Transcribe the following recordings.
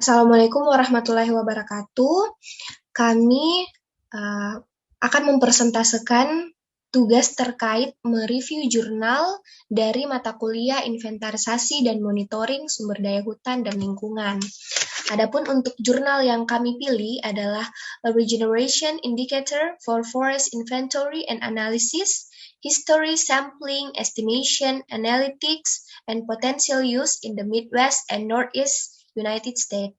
Assalamualaikum warahmatullahi wabarakatuh. Kami uh, akan mempresentasikan tugas terkait mereview jurnal dari mata kuliah inventarisasi dan monitoring sumber daya hutan dan lingkungan. Adapun untuk jurnal yang kami pilih adalah A Regeneration Indicator for Forest Inventory and Analysis, History Sampling, Estimation, Analytics, and Potential Use in the Midwest and Northeast United States.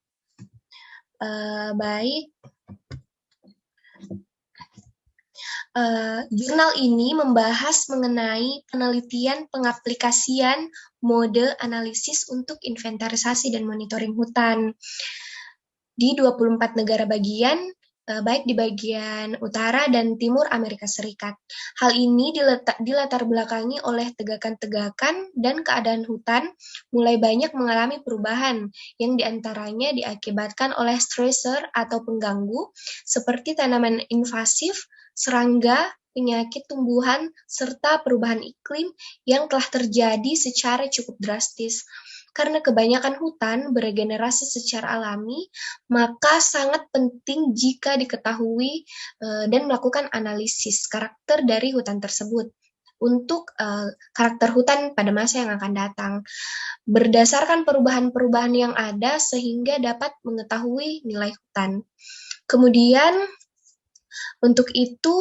Baik, jurnal ini membahas mengenai penelitian pengaplikasian mode analisis untuk inventarisasi dan monitoring hutan di 24 negara bagian, baik di bagian utara dan timur Amerika Serikat. Hal ini dilatar belakangi oleh tegakan-tegakan dan keadaan hutan mulai banyak mengalami perubahan yang diantaranya diakibatkan oleh stressor atau pengganggu seperti tanaman invasif, serangga, penyakit tumbuhan, serta perubahan iklim yang telah terjadi secara cukup drastis. Karena kebanyakan hutan beregenerasi secara alami, maka sangat penting jika diketahui dan melakukan analisis karakter dari hutan tersebut untuk karakter hutan pada masa yang akan datang. Berdasarkan perubahan-perubahan yang ada sehingga dapat mengetahui nilai hutan. Kemudian untuk itu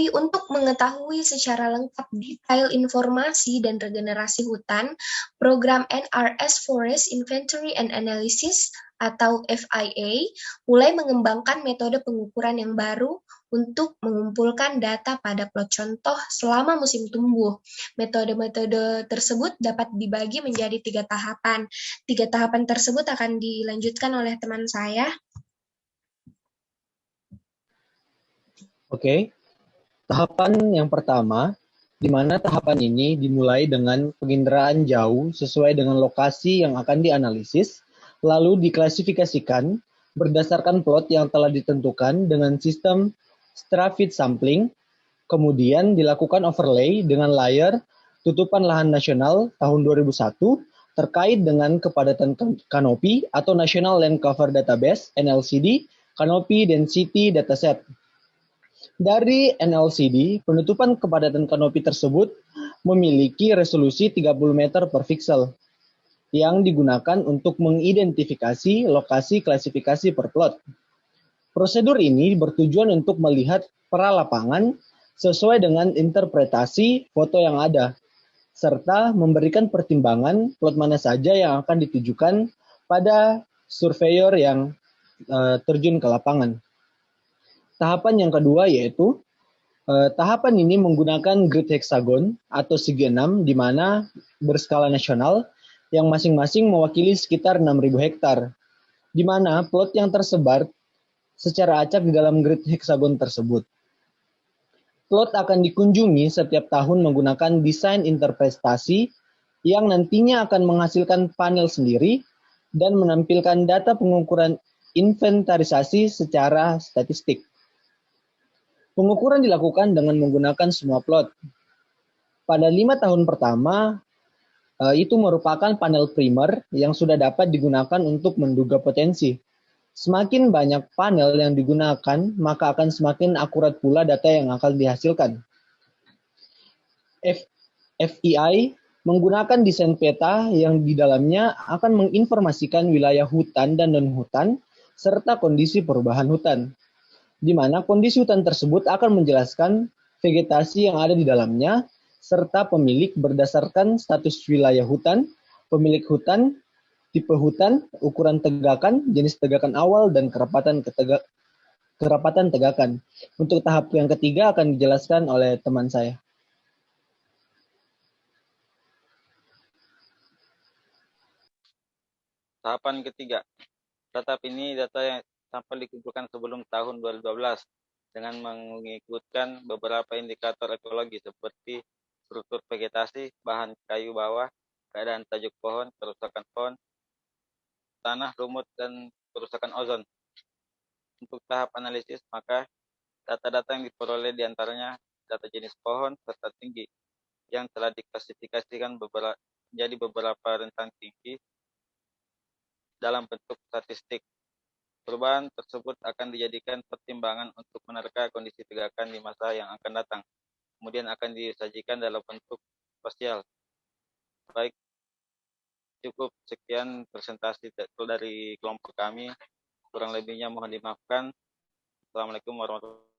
untuk mengetahui secara lengkap detail informasi dan regenerasi hutan, program NRS Forest Inventory and Analysis atau FIA mulai mengembangkan metode pengukuran yang baru untuk mengumpulkan data pada plot contoh selama musim tumbuh. Metode-metode tersebut dapat dibagi menjadi 3 tahapan. 3 tahapan tersebut akan dilanjutkan oleh teman saya. Oke, tahapan yang pertama, di mana tahapan ini dimulai dengan penginderaan jauh sesuai dengan lokasi yang akan dianalisis, lalu diklasifikasikan berdasarkan plot yang telah ditentukan dengan sistem stratified sampling, kemudian dilakukan overlay dengan layer tutupan lahan nasional tahun 2001 terkait dengan kepadatan kanopi atau National Land Cover Database (NLCD) Canopy Density Dataset. Dari NLCD, penutupan kepadatan kanopi tersebut memiliki resolusi 30 meter per pixel yang digunakan untuk mengidentifikasi lokasi klasifikasi per plot. Prosedur ini bertujuan untuk melihat pralapangan sesuai dengan interpretasi foto yang ada, serta memberikan pertimbangan plot mana saja yang akan ditujukan pada surveyor yang terjun ke lapangan. Tahapan yang kedua yaitu tahapan ini menggunakan grid heksagon atau segi 6 di mana berskala nasional yang masing-masing mewakili sekitar 6.000 hektar, di mana plot yang tersebar secara acak di dalam grid heksagon tersebut. Plot akan dikunjungi setiap tahun menggunakan desain interpretasi yang nantinya akan menghasilkan panel sendiri dan menampilkan data pengukuran inventarisasi secara statistik. Pengukuran dilakukan dengan menggunakan semua plot. Pada 5 tahun pertama, itu merupakan panel primer yang sudah dapat digunakan untuk menduga potensi. Semakin banyak panel yang digunakan, maka akan semakin akurat pula data yang akan dihasilkan. FEI menggunakan desain peta yang di dalamnya akan menginformasikan wilayah hutan dan non-hutan serta kondisi perubahan hutan, di mana kondisi hutan tersebut akan menjelaskan vegetasi yang ada di dalamnya, serta pemilik berdasarkan status wilayah hutan, pemilik hutan, tipe hutan, ukuran tegakan, jenis tegakan awal, dan kerapatan tegakan. Untuk tahap yang ketiga akan dijelaskan oleh teman saya. Tahapan ketiga, data ini data yang sampel dikumpulkan sebelum tahun 2012 dengan mengikutkan beberapa indikator ekologi seperti struktur vegetasi, bahan kayu bawah, keadaan tajuk pohon, kerusakan pohon, tanah, lumut, dan kerusakan ozon. Untuk tahap analisis, maka data-data yang diperoleh diantaranya data jenis pohon serta tinggi yang telah diklasifikasikan menjadi beberapa rentang tinggi dalam bentuk statistik. Perubahan tersebut akan dijadikan pertimbangan untuk menerka kondisi tegakan di masa yang akan datang. Kemudian akan disajikan dalam bentuk spasial. Baik, cukup sekian presentasi dari kelompok kami. Kurang lebihnya mohon dimaafkan. Assalamualaikum warahmatullahi wabarakatuh.